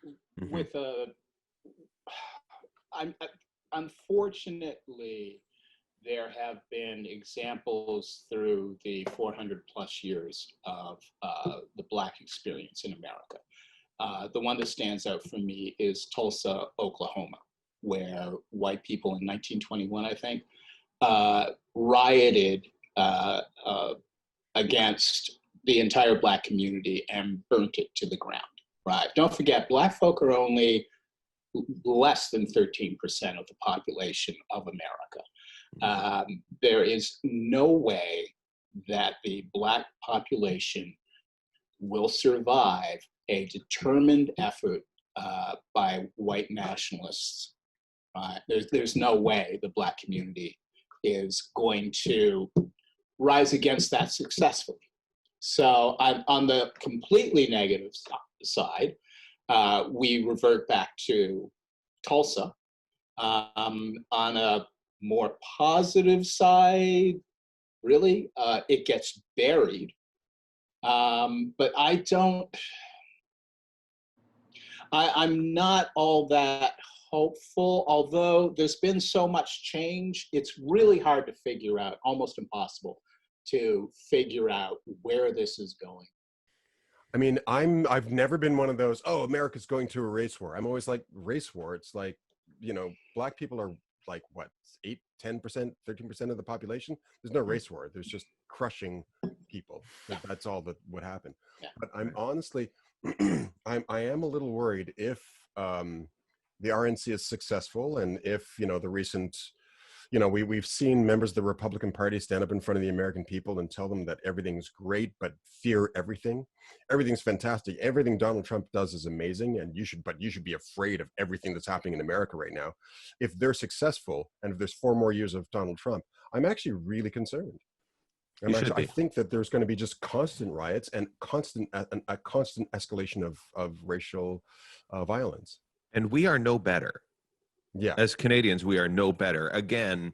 Mm-hmm. with a, I'm unfortunately, there have been examples through the 400 plus years of the Black experience in America. The one that stands out for me is Tulsa, Oklahoma, where white people in 1921, I think, rioted against the entire Black community and burnt it to the ground. Right. Don't forget, Black folk are only less than 13% of the population of America. There is no way that the Black population will survive a determined effort by white nationalists. There's no way the Black community is going to rise against that successfully. So on the completely negative side, we revert back to Tulsa. On a more positive side, really, it gets buried. But I'm not all that hopeful, although there's been so much change, it's really hard to figure out, almost impossible to figure out where this is going. I mean, I've never been one of those, oh, America's going to a race war. I'm always like, race war. It's like, Black people are like, what, 8, 10%, 13% of the population? There's no race war. There's just crushing people. That's all that would happen. Yeah. But I'm honestly, I am a little worried if the RNC is successful and if, the recent, we've seen members of the Republican Party stand up in front of the American people and tell them that everything's great, but fear everything. Everything's fantastic. Everything Donald Trump does is amazing, and you should be afraid of everything that's happening in America right now. If they're successful, and if there's 4 more years of Donald Trump, I'm actually really concerned. I think that there's going to be just constant riots and a constant escalation of racial violence. And we are no better. Yeah. As Canadians, we are no better. Again,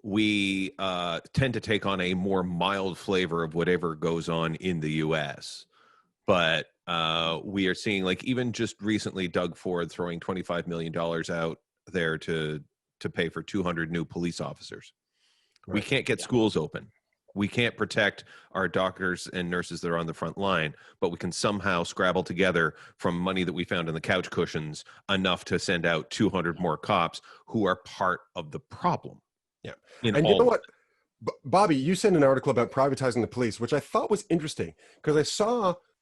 we tend to take on a more mild flavor of whatever goes on in the U.S. But we are seeing, like, even just recently, Doug Ford throwing $25 million out there to pay for 200 new police officers. Right. We can't get schools open. We can't protect our doctors and nurses that are on the front line, but we can somehow scrabble together from money that we found in the couch cushions enough to send out 200 more cops who are part of the problem. Yeah. And you know what, Bobby, you sent an article about privatizing the police, which I thought was interesting because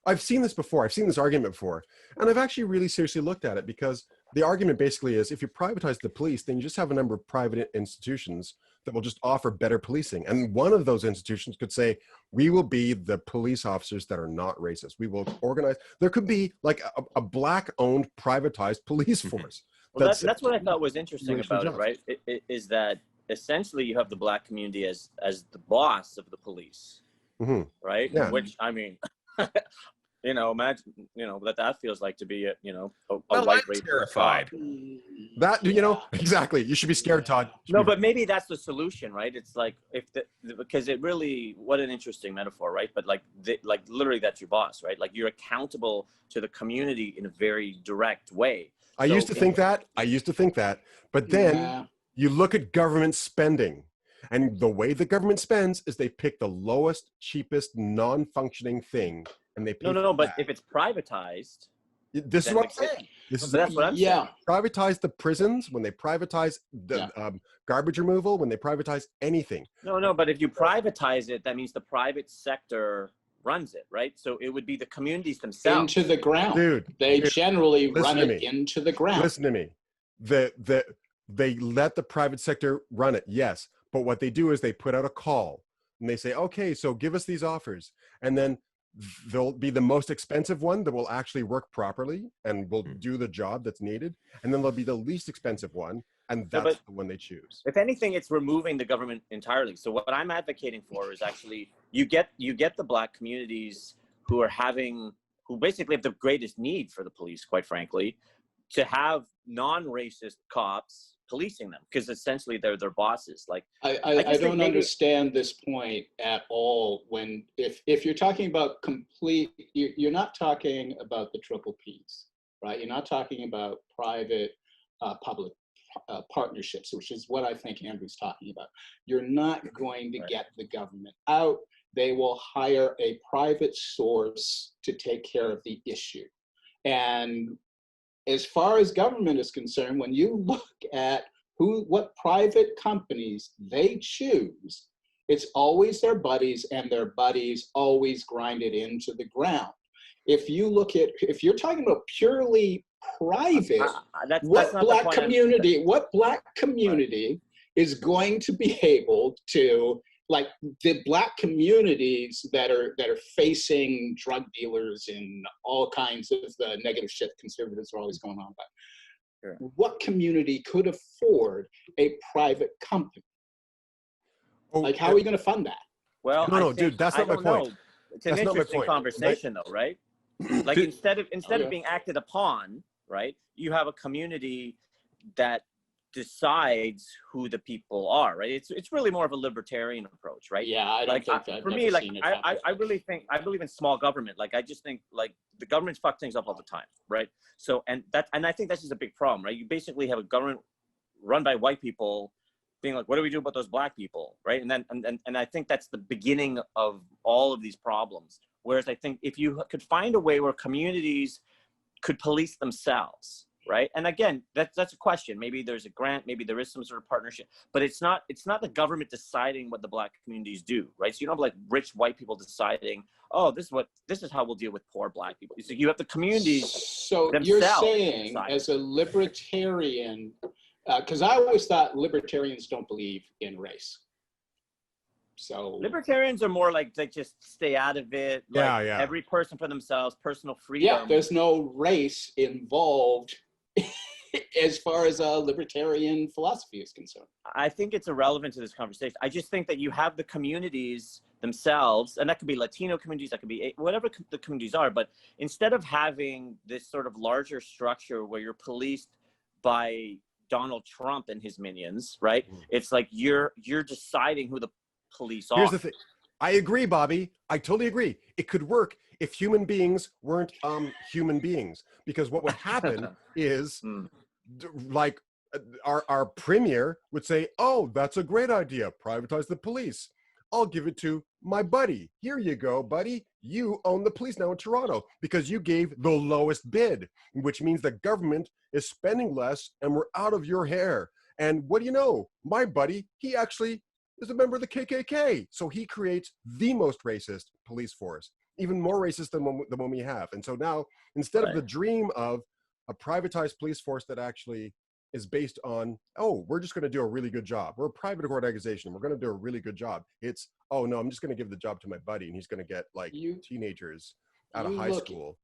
I've seen this before. I've seen this argument before, and I've actually really seriously looked at it because the argument basically is if you privatize the police, then you just have a number of private institutions that will just offer better policing. And one of those institutions could say, we will be the police officers that are not racist. We will organize. There could be like a Black-owned privatized police force. Well, that's what I thought was interesting about it, right? Is that essentially you have the Black community as the boss of the police, right? Yeah. Which, I mean, imagine, that feels like to be a white race. Terrified. That, exactly. You should be scared, Todd. But maybe that's the solution, right? It's like because it really, what an interesting metaphor, right? But like literally that's your boss, right? Like you're accountable to the community in a very direct way. I used to think that, but then you look at government spending. And the way the government spends is they pick the lowest, cheapest, non-functioning thing, and they pay but if it's privatized, this is what I'm saying. That's what I'm saying. Privatize the prisons, when they privatize the garbage removal, when they privatize anything. But if you privatize it, that means the private sector runs it, right? So it would be the communities themselves. Into the ground. Dude, they generally run it into the ground. Listen to me. They let the private sector run it, yes. But what they do is they put out a call and they say, okay, so give us these offers. And then there'll be the most expensive one that will actually work properly and will do the job that's needed. And then there'll be the least expensive one. And that's the one they choose. If anything, it's removing the government entirely. So what I'm advocating for is actually you get the Black communities who basically have the greatest need for the police, quite frankly, to have non-racist cops policing them, because essentially they're their bosses. Like I don't understand this point at all. When if you're talking about complete, you're not talking about the triple Ps. right? You're not talking about private public partnerships, which is what I think Andrew's talking about. You're not going to get the government out. They will hire a private source to take care of the issue. And as far as government is concerned, when you look at what private companies they choose, it's always their buddies, and their buddies always grind it into the ground. If you're talking about purely private, what black community is going to be able to, like the black communities that are facing drug dealers and all kinds of the negative shit conservatives are always going on about? Sure. What community could afford a private company? Like, how are we going to fund that? Well, no, dude, that's not my point. It's an interesting conversation, though, right? Like instead of being acted upon, right, you have a community that decides who the people are, right? It's really more of a libertarian approach, right? Yeah, I don't think that. For me, like I really think I believe in small government. Like I just think like the government's fuck things up all the time, right? So and I think that's just a big problem, right? You basically have a government run by white people being like, what do we do about those black people, right? And then and I think that's the beginning of all of these problems. Whereas I think if you could find a way where communities could police themselves, right? And again, that's a question. Maybe there's a grant, maybe there is some sort of partnership, but it's not the government deciding what the black communities do, right? So you don't have like rich white people deciding, oh, this is how we'll deal with poor black people. So you have the communities. So you're saying as a libertarian, because I always thought libertarians don't believe in race. So libertarians are more like they just stay out of it. Like every person for themselves, personal freedom. Yeah, there's no race involved as far as libertarian philosophy is concerned. I think it's irrelevant to this conversation. I just think that you have the communities themselves, and that could be Latino communities, that could be whatever the communities are. But instead of having this sort of larger structure where you're policed by Donald Trump and his minions, right? It's like you're deciding who the police are. Here's the thing. I agree, Bobby. I totally agree. It could work if human beings weren't human beings, because what would happen is like our premier would say, oh, that's a great idea. Privatize the police. I'll give it to my buddy. Here you go, buddy. You own the police now in Toronto because you gave the lowest bid, which means the government is spending less and we're out of your hair. And what do you know? My buddy, he actually is a member of the KKK. So he creates the most racist police force, even more racist than the one we have. And so now, instead of the dream of a privatized police force that actually is based on, oh, we're just going to do a really good job. We're a private organization. We're going to do a really good job. It's, oh, no, I'm just going to give the job to my buddy and he's going to get like teenagers out of high school.